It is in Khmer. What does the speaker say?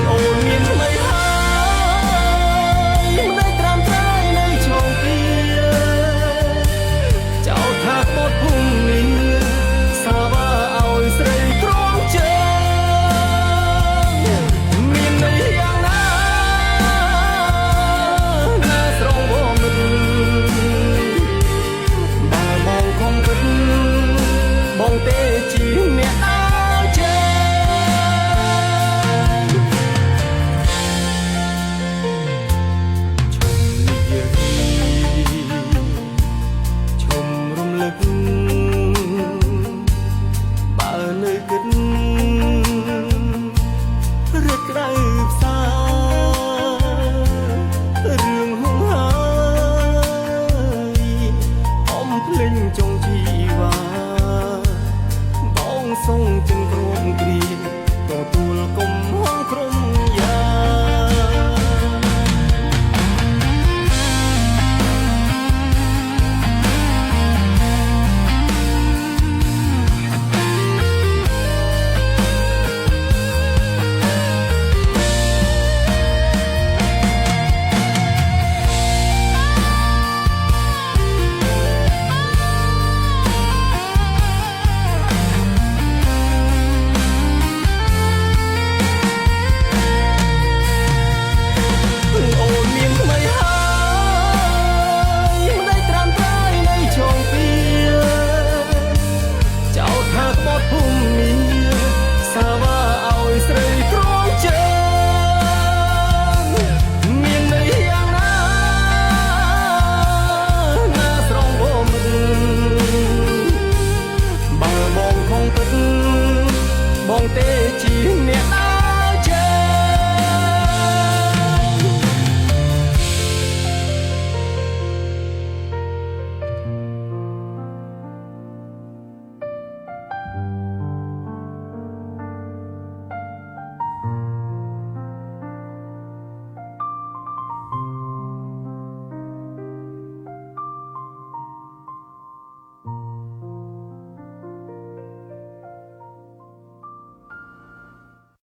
អូនមានថ្មីហើយមិនได้ត្រាំត្រែនៅជងពីចោលថាក្បត់ភូមិនេះសាវាឲ្យស្រីក្រងជើងមានន័យយ៉ាងណាណាស្រងវមិនបើបងខំគិតបងទេជាអ្នកអាចជើងឈុំនិយាយឈុំរំលឹកបើនៅគិតរឹកក្តៅផ្សារឿងហួងហើយអមភ្លេងចុងជីវ៉ាបងសុងจึงព្រមគ្រាទទួលគុំហងក្រុមយ៉ាអូនមានថ្មីហើយមិនได้ត្រាំត្រែនៅជងពីចោលថាក្បត់ភូមិនេះសាវាឲ្យស្រីក្រងជើងមានន័យយ៉ាងណាណាស្រងវមិនបើបងខំគិតបងទេជាអ្នក